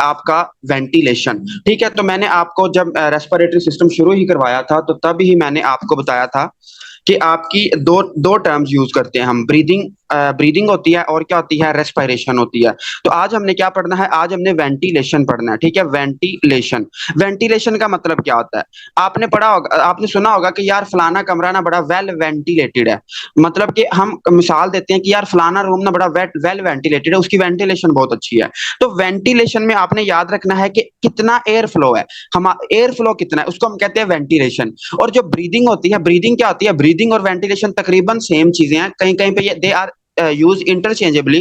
आपका वेंटिलेशन। ठीक है, तो मैंने आपको जब रेस्पिरेटरी सिस्टम शुरू ही करवाया था तो तब ही मैंने आपको बताया था कि आपकी दो दो टर्म्स यूज करते हैं हम, ब्रीदिंग ब्रीदिंग होती है और क्या होती है, रेस्पिरेशन होती है। तो आज हमने क्या पढ़ना है, आज हमने वेंटिलेशन पढ़ना है। ठीक है, वेंटिलेशन। वेंटिलेशन का मतलब क्या होता है, आपने पढ़ा होगा, आपने सुना होगा कि यार फलाना कमरा ना बड़ा वेल वेंटिलेटेड है। मतलब कि हम मिसाल देते हैं कि यार फलाना रूम ना बड़ा वेल वेंटिलेटेड है, उसकी वेंटिलेशन बहुत अच्छी है। तो वेंटिलेशन में आपने याद रखना है कि कितना एयर फ्लो है, हम एयर फ्लो कितना है उसको हम कहते हैं वेंटिलेशन। और जो ब्रीदिंग होती है, ब्रीदिंग क्या होती है, ब्रीदिंग और वेंटिलेशन तकरीबन सेम चीजें हैं, कहीं कहीं पे ये दे आर यूज इंटरचेंजेबली,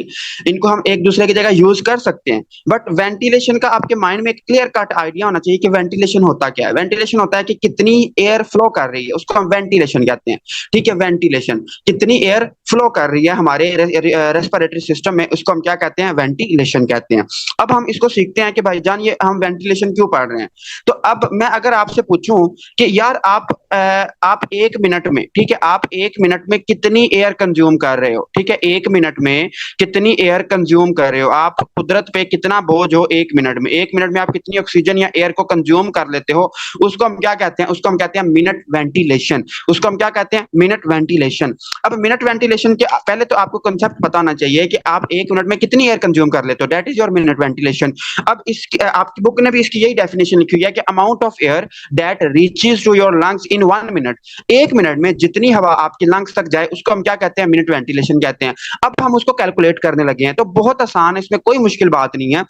इनको हम एक दूसरे की जगह यूज कर सकते हैं। बट वेंटिलेशन का आपके माइंड में एक क्लियर कट आइडिया होना चाहिए कि वेंटिलेशन होता क्या है। वेंटिलेशन होता है कि कितनी एयर फ्लो कर रही है, उसको हम वेंटिलेशन कहते हैं। ठीक है, वेंटिलेशन कितनी एयर फ्लो कर रही है हमारे रेस्पिरेटरी सिस्टम में, उसको हम क्या कहते हैं, वेंटिलेशन कहते हैं। अब हम इसको सीखते हैं कि भाईजान ये हम वेंटिलेशन क्यों पढ़ रहे हैं। तो अब मैं अगर आपसे पूछूं कि यार आप 1 मिनट में, ठीक है, आप 1 मिनट में कितनी एयर कंज्यूम कर रहे हो, ठीक है, 1 मिनट में कितनी एयर कंज्यूम कर रहे हो, आप कुदरत पे कितना बोझ हो 1 मिनट में, 1 मिनट में आप कितनी ऑक्सीजन या एयर को कंज्यूम कर लेते हो, उसको हम क्या कहते हैं, उसको हम कहते हैं मिनट वेंटिलेशन। उसको हम क्या कहते हैं, मिनट वेंटिलेशन। अब मिनट वेंटिलेशन के पहले तो आपको कंसेप्ट पता होना चाहिए कि आप 1 मिनट में कितनी एयर कंज्यूम कर लेते हो, that is your minute ventilation. अब इस आपकी बुक ने भी इसकी यही डेफिनेशन लिखी हुई है कि amount of air that reaches to your lungs in 1 minute. 1 minute में जितनी हवा आपके लंग्स तक जाए उसको हम क्या कहते हैं, मिनट वेंटिलेशन कहते हैं। अब हम उसको कैलकुलेट करने लगे हैं, तो बहुत आसान है, इसमें कोई मुश्किल बात नहीं है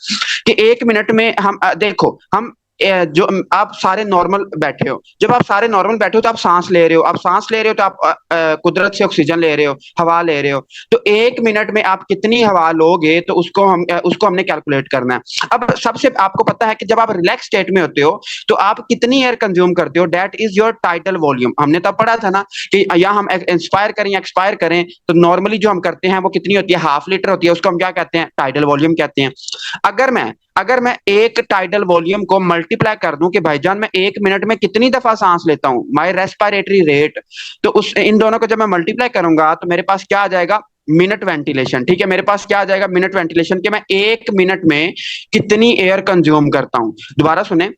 कि 1 मिनट में हम देखो हम जो आप सारे नॉर्मल बैठे हो, जब आप सारे नॉर्मल बैठे हो तो आप सांस ले रहे हो, आप सांस ले रहे हो तो आप कुदरत से ऑक्सीजन ले रहे हो, हवा ले रहे हो। तो 1 मिनट में आप कितनी हवा लोगे तो उसको हमने कैलकुलेट करना है। अब सबसे आपको पता है कि जब आप रिलैक्स स्टेट में होते हो तो आप कितनी एयर कंज्यूम करते हो, that is your tidal volume. हमने तब पढ़ा था ना कि या हम इंस्पायर करें या एक्सपायर करें तो नॉर्मली जो हम करते हैं वो कितनी होती है, हाफ लीटर होती है, उसको हम क्या कहते हैं, टाइडल वॉल्यूम कहते हैं। अगर मैं एक टाइडल वॉल्यूम को मल्टीप्लाई कर दूं कि भाईजान मैं 1 मिनट में कितनी दफा सांस लेता हूं, माई रेस्पिरेटरी रेट, तो उस इन दोनों को जब मैं मल्टीप्लाई करूंगा तो मेरे पास क्या आ जाएगा, मिनट वेंटिलेशन। ठीक है, मेरे पास क्या आ जाएगा, मिनट वेंटिलेशन, कि मैं 1 मिनट में कितनी एयर कंज्यूम करता हूं। दोबारा सुने,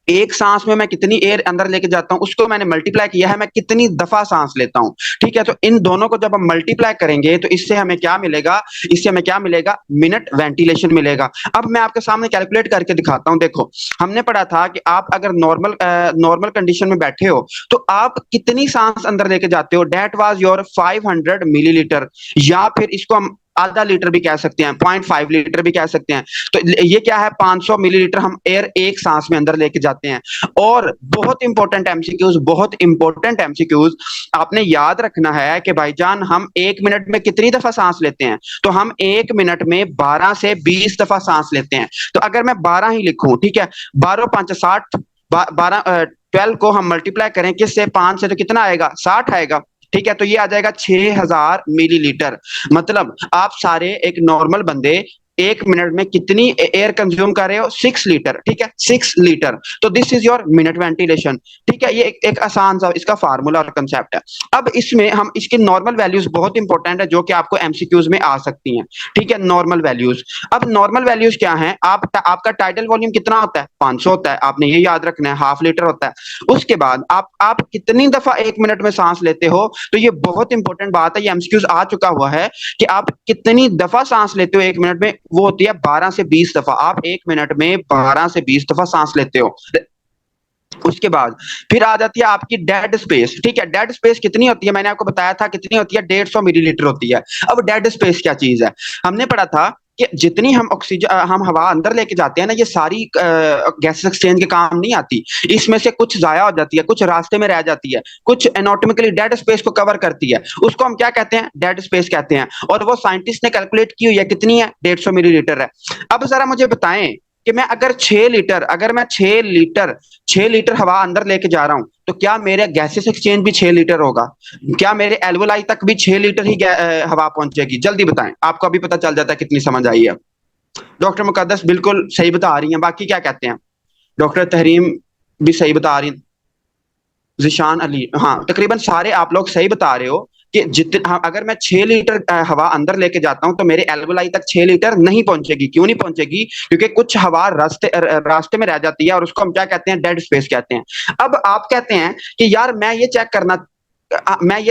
एक सांस में मैं कितनी एयर अंदर लेके जाता हूं उसको मैंने मल्टीप्लाई किया है मैं कितनी दफा सांस लेता हूं। ठीक है, तो इन दोनों को जब हम मल्टीप्लाई करेंगे तो इससे हमें क्या मिलेगा, इससे हमें क्या मिलेगा, मिनट वेंटिलेशन मिलेगा। अब मैं आपके सामने कैलकुलेट करके दिखाता हूं। देखो, हमने पढ़ा था कि आप अगर नॉर्मल कंडीशन में बैठे हो तो आप कितनी सांस अंदर लेके जाते हो, डेट वाज योर 500 मिलीलीटर, या फिर इसको हम आधा लीटर भी कह सकते हैं, 0.5 लीटर भी कह सकते हैं। तो ये क्या है, 500 मिलीलीटर हम एयर एक सांस में अंदर लेके जाते हैं। और बहुत इंपॉर्टेंट एमसीक्यूज आपने याद रखना है कि भाईजान हम 1 मिनट में कितनी दफा सांस लेते हैं, तो हम 1 मिनट में 12 से 20 दफा सांस लेते हैं। तो अगर मैं 12 ही लिखूं, ठीक है, 12 5 60, 12 12 को हम मल्टीप्लाई करें किससे, 5 से, तो कितना आएगा, 60 आएगा। ठीक है, तो ये आ जाएगा 6000 मिलीलीटर। मतलब आप सारे एक नॉर्मल बंदे 1 मिनट में कितनी एयर कंज्यूम कर रहे हो, 6 लीटर। ठीक है, 6 लीटर। तो this is your minute ventilation. ठीक है, ये एक आसान सा इसका फार्मूला और कंसेप्ट है। अब इसमें हम इसके नॉर्मल वैल्यूज बहुत इंपॉर्टेंट है जो कि आपको एमसीक्यूज में आ सकती हैं। ठीक है, नॉर्मल वैल्यूज। अब नॉर्मल वैल्यूज क्या है, आपका टाइडल वॉल्यूम कितना होता है, 500 होता है, आपने ये याद रखना है, हाफ लीटर होता है। उसके बाद आप कितनी दफा 1 मिनट में सांस लेते हो, तो ये बहुत इंपॉर्टेंट बात है, ये एमसीक्यूज आ चुका हुआ है कि आप कितनी दफा सांस लेते हो 1 मिनट में, वो होती है 12 से 20 दफा। आप 1 मिनट में 12 से 20 दफा सांस लेते हो। उसके बाद फिर आ जाती है आपकी डेड स्पेस। ठीक है, डेड स्पेस कितनी होती है, मैंने आपको बताया था कितनी होती है, 150 मिलीलीटर होती है। अब डेड स्पेस क्या चीज है, हमने पढ़ा था कि जितनी हम ऑक्सीजन हम हवा अंदर लेके जाते हैं ना, ये सारी गैस एक्सचेंज के काम नहीं आती। इसमें से कुछ जाया हो जाती है, कुछ रास्ते में रह जाती है, कुछ एनाटॉमिकली डेड स्पेस को कवर करती है, उसको हम क्या कहते हैं, डेड स्पेस कहते हैं। और वो साइंटिस्ट ने कैलकुलेट की हुई है, कितनी है, 150 मिलीलीटर है। अब जरा मुझे बताएं कि मैं अगर 6 लीटर, अगर मैं 6 लीटर हवा अंदर लेके जा रहा हूं तो क्या मेरे गैसेस एक्सचेंज भी 6 लीटर होगा, क्या मेरे एल्वोलाई तक भी 6 लीटर ही हवा पहुंचेगी, जल्दी बताएं, आपको अभी पता चल जाता है कितनी समझ आई है। डॉक्टर मुकद्दस बिल्कुल सही बता रही हैं, बाकी क्या कहते हैं, डॉक्टर तहरीम भी सही बता रही हैं, जिशान अली, हाँ, तकरीबन सारे आप लोग सही बता रहे हो। कि जितना अगर मैं 6 लीटर हवा अंदर लेके जाता हूं तो मेरे एल्वोलाई तक 6 लीटर नहीं पहुंचेगी। क्यों नहीं पहुंचेगी? क्योंकि कुछ हवा रास्ते में रह जाती है और उसको हम क्या कहते हैं? डेड स्पेस कहते हैं। अब आप कहते हैं कि यार मैं ये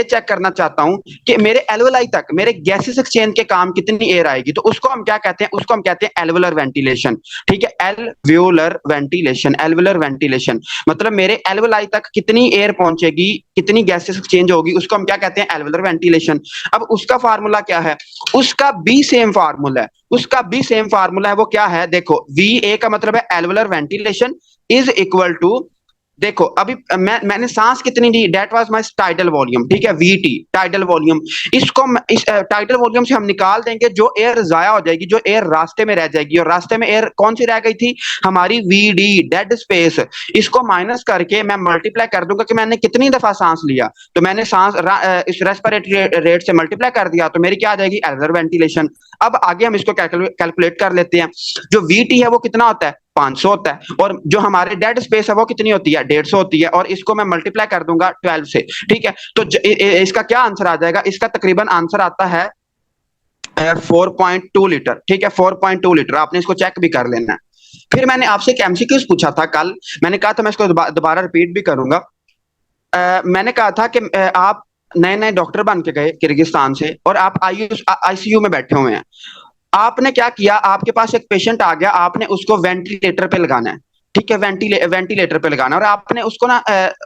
चेक करना चाहता हूं कि मेरे एल्वोलाई तक, मेरे गैसेस एक्सचेंज के काम कितनी एयर आएगी। तो उसको हम क्या कहते हैं? उसको हम कहते हैं एल्वुलर वेंटिलेशन। ठीक है, एल्वुलर वेंटिलेशन। एल्वुलर वेंटिलेशन मतलब मेरे एल्वोलाई तक कितनी एयर पहुंचेगी, कितनी गैसेस एक्सचेंज होगी, उसको हम क्या कहते हैं? Alveolar ventilation. अब उसका फार्मूला क्या है? उसका भी सेम फार्मूला है। उसका भी सेम फार्मूला है। वो क्या है? देखो, वी ए का मतलब है alveolar ventilation is equal to, देखो अभी मैंने सांस कितनी ली? That was my tidal volume. ठीक है, वीटी टाइडल वॉल्यूम। इसको इस टाइडल वॉल्यूम से हम निकाल देंगे जो एयर जाया हो जाएगी, जो एयर रास्ते में रह जाएगी। और रास्ते में एयर कौन सी रह गई थी? हमारी वीडी, डेड स्पेस। इसको माइनस करके मैं मल्टीप्लाई कर दूंगा कि मैंने कितनी दफा सांस लिया। तो मैंने इस रेस्पिरेटरी रेट से मल्टीप्लाई कर दिया तो मेरी क्या आ जाएगी? Alveolar ventilation. अब आगे हम इसको कैलकुलेट कर लेते हैं। जो वीटी है वो कितना होता है? 500 होता है। और जो हमारे डेड स्पेस है वो कितनी होती है? 150 होती है। और इसको मैं मल्टीप्लाई कर दूंगा 12 से। ठीक है, तो इसका क्या आंसर आ जाएगा? इसका तकरीबन आंसर आता है 4.2 लीटर। ठीक है, 4.2 लीटर। आपने इसको चेक भी कर लेना है। फिर मैंने आपसे एक एमसीक्यूज पूछा था कल। मैंने कहा था मैं इसको दोबारा रिपीट भी करूंगा। मैंने कहा था कि आप नए नए डॉक्टर बन के गए किर्गिस्तान से और आप आईसीयू में बैठे हुए हैं। आपने क्या किया? आपके पास एक पेशेंट आ गया, आपने उसको वेंटिलेटर पे लगाना है। ठीक है, वेंटिलेटर पे लगाना है और आपने उसको ना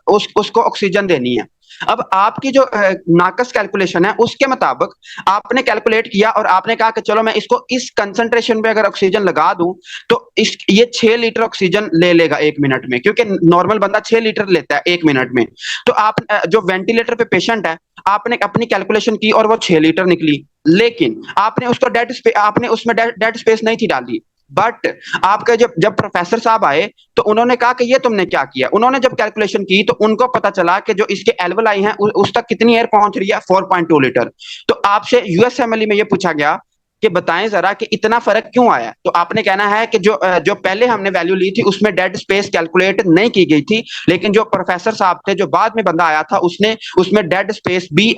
उसको ऑक्सीजन देनी है। अब आपकी जो नाकस कैलकुलेशन है उसके मुताबिक आपने कैलकुलेट किया और आपने कहा कि चलो मैं इसको इस कंसंट्रेशन पे अगर ऑक्सीजन लगा दूं तो इस ये 6 लीटर ऑक्सीजन ले लेगा 1 मिनट में, क्योंकि नॉर्मल बंदा 6 लीटर लेता है 1 मिनट में। तो आप जो वेंटिलेटर पे पेशेंट है, आपने अपनी कैलकुलेशन की और वो 6 लीटर निकली। लेकिन आपने उसमें डेड स्पेस नहीं थी डाली। बट आपके जब जब प्रोफेसर साहब आए तो उन्होंने कहा कि ये तुमने क्या किया? उन्होंने जब कैलकुलेशन की तो उनको पता चला कि जो इसके एल्वोलाई हैं उस तक कितनी एयर पहुंच रही है? 4.2 लीटर। तो आपसे यूएसएमएलई में ये पूछा गया कि बताएं जरा कि इतना फर्क क्यों आया। तो आपने कहना है कि जो पहले हमने वैल्यू ली थी उसमें डेड स्पेस कैलकुलेट नहीं की गई थी, लेकिन जो प्रोफेसर साहब थे, जो बाद में बंदा आया था, उसने उसमें डेड स्पेस भी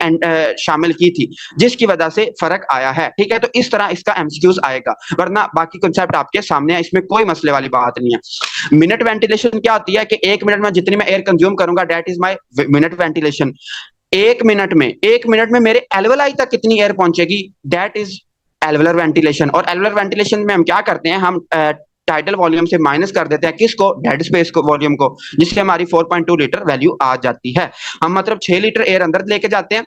शामिल की थी, जिसकी वजह से फर्क आया है। ठीक है, तो इस तरह इसका एमसीक्यूज आएगा, वरना बाकी कॉन्सेप्ट आपके सामने है, इसमें कोई मसले वाली बात नहीं है। मिनट वेंटिलेशन क्या होती है कि 1 मिनट में जितनी मैं एयर कंज्यूम करूंगा, that is my minute ventilation. 1 minute में मेरे एल्वोलाई तक कितनी एयर पहुंचेगी? That is alveolar ventilation. और एल्वुलर वेंटिलेशन में हम क्या करते हैं? हम टाइडल वॉल्यूम से माइनस कर देते हैं किसको? डेड स्पेस को, वॉल्यूम को, जिससे हमारी 4.2 लीटर वैल्यू आ जाती है। हम मतलब 6 लीटर एयर अंदर लेके जाते हैं,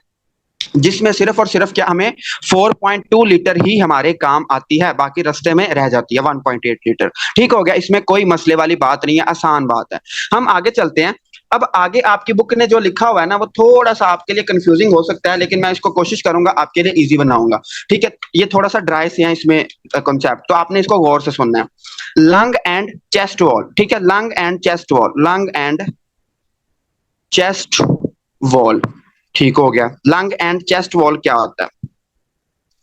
जिसमें सिर्फ और सिर्फ क्या हमें 4.2 लीटर ही हमारे काम आती है, बाकी रास्ते में रह जाती है 1.8 लीटर। ठीक हो गया, इसमें कोई मसले वाली बात नहीं है, आसान बात है। हम आगे चलते हैं। अब आगे आपकी बुक ने जो लिखा हुआ है ना वो थोड़ा सा आपके लिए कंफ्यूजिंग हो सकता है, लेकिन मैं इसको कोशिश करूंगा आपके लिए इजी बनाऊंगा। ठीक है, ये थोड़ा सा ड्राई से है इसमें कॉन्सेप्ट, तो आपने इसको गौर से सुनना है। Lung and chest wall. ठीक है, lung and chest wall, lung and chest wall. ठीक हो गया, लंग एंड चेस्ट वॉल क्या होता है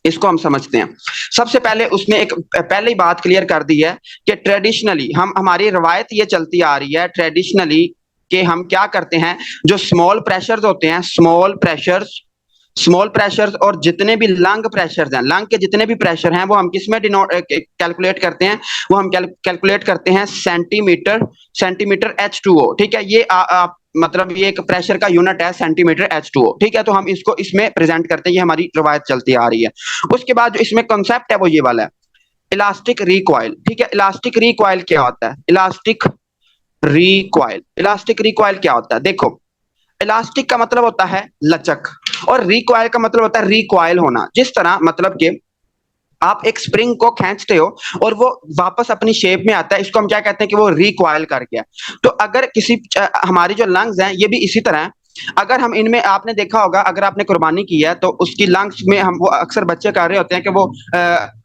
इसको हम समझते हैं। सबसे पहले उसने एक पहले ही बात क्लियर कर दी है कि ट्रेडिशनली हमारी रवायत ये चलती आ रही है ट्रेडिशनली कि हम क्या करते हैं, जो स्मॉल प्रेशर्स होते हैं, स्मॉल प्रेशर्स और जितने भी लंग प्रेशर्स हैं, लंग के जितने भी प्रेशर हैं वो हम किस में कैलकुलेट करते हैं? वो हम कैलकुलेट करते हैं सेंटीमीटर H2O। ठीक है, ये मतलब ये एक प्रेशर का यूनिट है सेंटीमीटर H2O। ठीक है, तो हम इसको इसमें प्रेजेंट करते हैं, ये हमारी रवायत चलती आ रही है। उसके बाद जो इसमें कॉन्सेप्ट है वो ये वाला है, इलास्टिक रिकॉइल। ठीक है, इलास्टिक रिकॉइल क्या होता है? इलास्टिक रिकॉइल क्या होता है? देखो, इलास्टिक का मतलब होता है लचक और रिकॉइल का मतलब होता है रिकॉइल होना। जिस तरह मतलब कि आप एक स्प्रिंग को खींचते हो और वो वापस अपनी शेप में आता है, इसको हम क्या कहते हैं कि वो रिकॉइल कर गया। तो अगर हमारी जो लंग्स हैं ये भी इसी तरह है। अगर हम इनमें, आपने देखा होगा अगर आपने कुर्बानी की है तो उसकी लंग्स में हम वो अक्सर बच्चे कर रहे होते हैं कि वो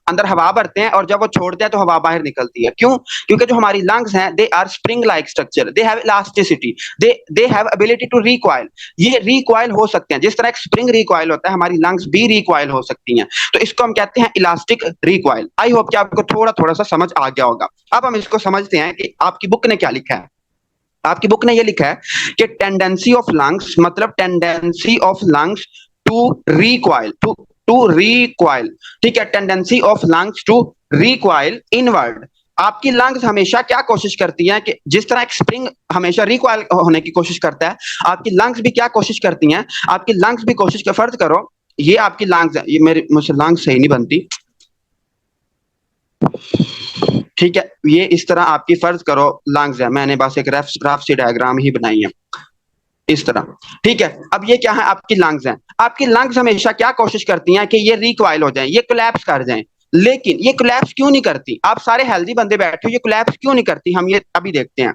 अंदर हवा भरते हैं और जब वो छोड़ते हैं तो हवा बाहर निकलती है। क्यों? क्योंकि जो हमारी लंग्स हैं they are spring like structure, they have elasticity, they have ability to recoil. ये रिकॉइल हो सकते हैं, जिस तरह एक स्प्रिंग रिकॉइल होता है हमारी लंग्स भी रिकॉइल हो सकती हैं। तो इसको हम कहते हैं इलास्टिक रिकॉइल। आई होप कि आपको थोड़ा थोड़ा सा समझ आ गया होगा। अब हम इसको समझते हैं कि आपकी बुक ने क्या लिखा है। आपकी बुक ने ये लिखा है कि टेंडेंसी ऑफ लंग्स, मतलब tendency of lungs to recoil, to recoil, ठीक है, tendency of lungs to recoil inward. आपकी लंग्स हमेशा क्या कोशिश करती हैं कि जिस तरह एक स्प्रिंग हमेशा रिकॉइल होने की कोशिश करता है, आपकी लंग्स भी क्या कोशिश करती हैं, आपकी लंग्स भी कोशिश कर, फर्ज करो ये आपकी लंग्स है, ये मेरी मुझसे लंग्स सही नहीं बनती, ठीक है, ये इस तरह आपकी फर्ज करो लंग्स है, मैंने बस एक रफ सी डायग्राम ही बनाई है इस तरह, ठीक है। अब ये क्या है, आपकी लंग्स हैं, आपकी लंग्स हमेशा क्या कोशिश करती हैं कि ये रिकॉइल हो जाएं, ये कोलैप्स कर जाएं, लेकिन ये कोलैप्स क्यों नहीं करती, आप सारे हेल्दी बंदे बैठे हो, ये कोलैप्स क्यों नहीं करती, हम ये अभी देखते हैं।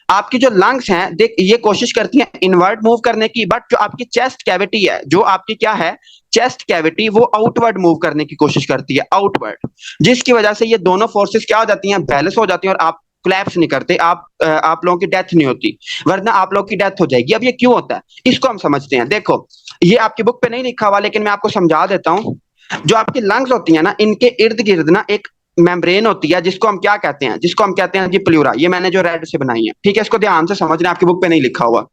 आपकी जो लंग्स हैं देख ये कोशिश करती हैं इनवर्ट मूव करने की, बट जो आपकी चेस्ट कैविटी है, जो आपकी क्या है चेस्ट कैविटी, वो आउटवर्ड मूव करने की कोशिश करती है, आउटवर्ड, जिसकी वजह से ये दोनों फोर्सेस क्या हो जाती हैं, बैलेंस हो जाती हैं, और आप कोलैप्स नहीं करते, आप लोगों की डेथ नहीं होती, वरना आप लोगों की डेथ हो जाएगी। अब ये क्यों होता है, इसको हम समझते हैं। देखो ये आपकी बुक पे नहीं लिखा हुआ, लेकिन मैं आपको समझा देता हूं। जो आपकी लंग्स होती है ना, इनके इर्द गिर्द ना एक मेम्ब्रेन होती है, जिसको हम क्या कहते हैं, जिसको हम कहते हैं जी प्लूरा, ये मैंने जो रेड से बनाई है, ठीक है, इसको ध्यान से समझना, आपकी बुक पे नहीं लिखा हुआ।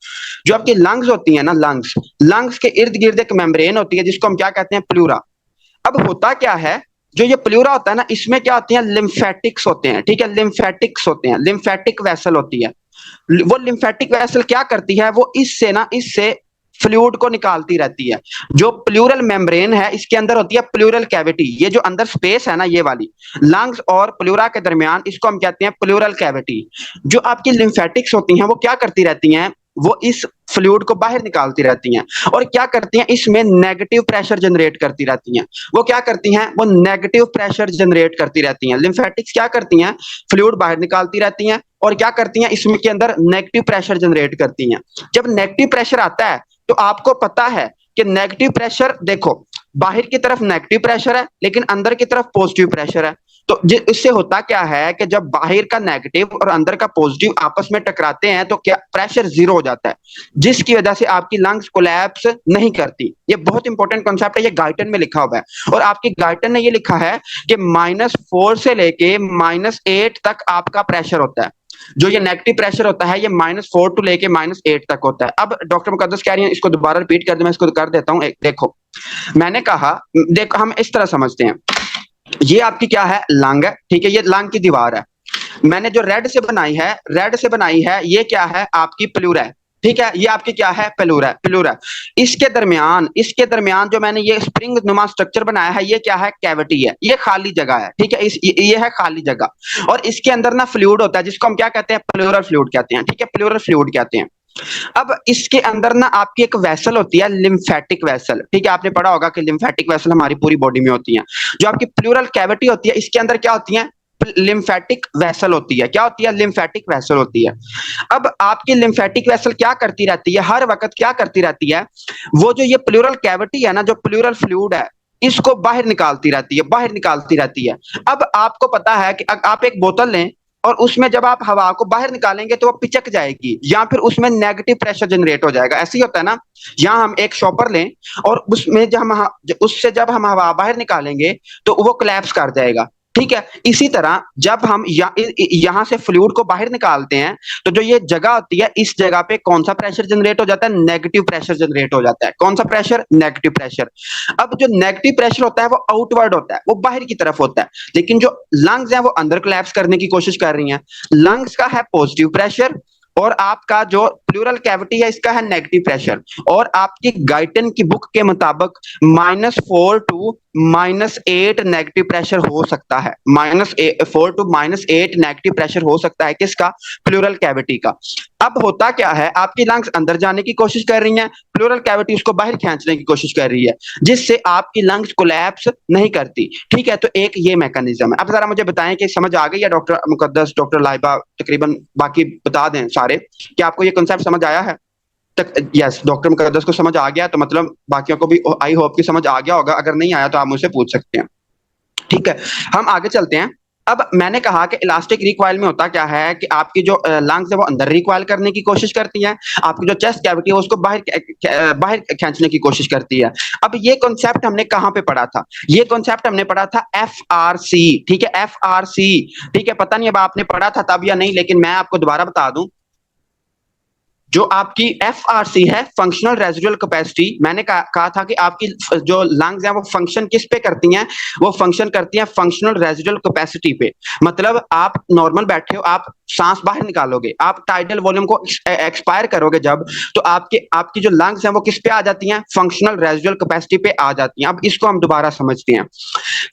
जो आपकी लंग्स होती है ना, लंग्स, लंग्स के इर्द गिर्द एक मेम्ब्रेन होती है, जिसको हम क्या कहते हैं, प्लूरा। अब होता क्या है, जो ये प्लूरा होता है ना, इसमें क्या होते हैं, लिम्फेटिक्स होते हैं, ठीक है, लिम्फेटिक्स होते हैं, लिम्फेटिक वेसल होती है। वो लिम्फेटिक वेसल क्या करती है, वो इससे ना, इससे फ्लूइड को निकालती रहती है। जो प्लूरल मेम्ब्रेन है, इसके अंदर होती है प्लूरल कैविटी, ये जो अंदर स्पेस है ना, ये वाली लंग्स और प्लूरा के दरमियान, इसको हम कहते हैं प्लूरल कैविटी। जो आपकी लिम्फेटिक्स होती हैं, वो क्या करती रहती हैं, वो इस फ्लूइड को बाहर निकालती रहती हैं, और क्या करती हैं, इसमें नेगेटिव प्रेशर जनरेट करती रहती हैं। वो क्या करती हैं, वो नेगेटिव प्रेशर जनरेट करती रहती हैं। लिम्फेटिक्स क्या करती हैं, फ्लूइड बाहर निकालती रहती हैं, और क्या करती हैं, इसमें के अंदर नेगेटिव प्रेशर जनरेट करती हैं। जब नेगेटिव प्रेशर आता है, तो आपको पता है कि नेगेटिव प्रेशर, देखो बाहर की तरफ नेगेटिव प्रेशर है, लेकिन अंदर की तरफ पॉजिटिव प्रेशर है। तो इससे होता क्या है कि जब बाहर का नेगेटिव और अंदर का पॉजिटिव आपस में टकराते हैं, तो क्या प्रेशर जीरो हो जाता है, जिसकी वजह से आपकी लंग्स कोलैप्स नहीं करती। ये बहुत इंपॉर्टेंट कॉन्सेप्ट है, ये गाइटन में लिखा हुआ है, और आपकी गाइटन ने ये लिखा है कि -4 से लेके -8 तक आपका प्रेशर होता है। जो ये नेगेटिव प्रेशर होता है, ये -4 टू लेके -8 तक होता है। अब डॉक्टर मुकद्दस कह रही हैं, इसको दोबारा रिपीट कर दे, मैं इसको कर देता हूँ। देखो मैंने कहा, देखो हम इस तरह समझते हैं, ये आपकी क्या है, लंग है, ठीक है, ये लंग की दीवार है। मैंने जो रेड से बनाई है, रेड से बनाई है, ये क्या है, आपकी प्लूरा है, ठीक है, ये आपकी क्या है, प्लूरा, प्लूरा। इसके दरमियान जो मैंने ये स्प्रिंग नुमा स्ट्रक्चर बनाया है, ये क्या है, कैविटी है, ये खाली जगह है, ठीक है, ये है खाली जगह, और इसके अंदर ना फ्लूइड होता है, जिसको हम क्या कहते हैं, प्लूरल फ्लूइड कहते हैं, ठीक है, प्लूरल फ्लूइड कहते हैं। अब इसके अंदर ना आपकी एक वेसल होती है, लिम्फेटिक वेसल, ठीक है, आपने पढ़ा होगा कि लिम्फेटिक वेसल हमारी पूरी बॉडी में होती है। जो आपकी प्लूरल कैविटी होती है, इसके अंदर क्या होती है, लिम्फेटिक वेसल होती है, क्या होती है, लिम्फेटिक वेसल होती है। अब आपकी लिम्फेटिक वेसल क्या करती रहती है, हर वक्त क्या करती रहती है, वो जो ये प्लूरल कैविटी है ना, जो प्लूरल फ्लूइड है, इसको बाहर निकालती रहती है, बाहर निकालती रहती है। अब आपको पता है कि आप एक बोतल लें, और उसमें जब आप हवा को बाहर निकालेंगे, तो वो पिचक जाएगी, या फिर उसमें नेगेटिव प्रेशर जनरेट हो जाएगा, ऐसे ही होता है ना। यहाँ हम एक शॉपर लें, और उसमें उससे जब हम हवा बाहर निकालेंगे, तो वो कोलैप्स कर जाएगा, ठीक है। इसी तरह जब हम यहाँ से फ्लूइड को बाहर निकालते हैं, तो जो ये जगह होती है, इस जगह पे कौन सा प्रेशर जनरेट हो जाता है, नेगेटिव प्रेशर जनरेट हो जाता है। कौन सा प्रेशर, नेगेटिव प्रेशर। अब जो नेगेटिव प्रेशर होता है, वो आउटवर्ड होता है, वो बाहर की तरफ होता है, लेकिन जो लंग्स हैं, वो अंदर कोलैप्स करने की कोशिश कर रही हैं। लंग्स का है पॉजिटिव प्रेशर, और आपका जो प्लूरल कैविटी है, इसका है नेगेटिव प्रेशर। और आपकी गाइटन की बुक के मुताबिक -4 टू -8 नेगेटिव प्रेशर हो सकता है, -4 टू -8 नेगेटिव प्रेशर हो सकता है, किसका, प्लूरल कैविटी का। अब होता क्या है, आपकी लंग्स अंदर जाने की कोशिश कर रही हैं, प्लूरल कैविटी उसको बाहर खींचने की कोशिश कर रही है, जिससे आपकी लंग्स कोलैप्स नहीं करती, ठीक है। तो एक ये मैकेनिज्म है। अब जरा मुझे बताएं कि समझ आ गई है, डॉक्टर मुकद्दस, डॉक्टर लाइबा, तकरीबन बाकी बता दें सारे कि आपको ये कॉन्सेप्ट समझ आया है। यस, डॉक्टर मुकद्दस को समझ आ गया, तो मतलब बाकियों को भी आई होप कि समझ आ गया होगा। अगर नहीं आया तो आप मुझसे पूछ सकते हैं, ठीक है। हम आगे चलते हैं। अब मैंने कहा कि इलास्टिक रिकॉइल में होता क्या है कि आपकी जो लंग्स है, वो अंदर रिकॉइल करने की कोशिश करती हैं, आपकी जो चेस्ट कैविटी है, उसको बाहर खींचने की कोशिश करती है। अब ये कॉन्सेप्ट हमने कहाँ पे पढ़ा था, ये कॉन्सेप्ट हमने पढ़ा था FRC, ठीक है, FRC, ठीक है। पता नहीं अब आपने पढ़ा था तब या नहीं, लेकिन मैं आपको दोबारा बता दूं। जो आपकी एफआरसी है, फंक्शनल रेजिडुअल कैपेसिटी, मैंने कहा था कि आपकी जो लंग्स हैं वो फंक्शन किस पे करती हैं, वो फंक्शन करती हैं फंक्शनल रेजिडुअल कैपेसिटी पे। मतलब आप नॉर्मल बैठे हो, आप सांस बाहर निकालोगे, आप टाइडल वॉल्यूम को एक्सपायर करोगे जब, तो आपके आपकी जो लंग्स हैं वो किस पे आ जाती हैं, फंक्शनल रेजिडुअल कैपेसिटी पे आ जाती हैं। अब इसको हम दोबारा समझते हैं।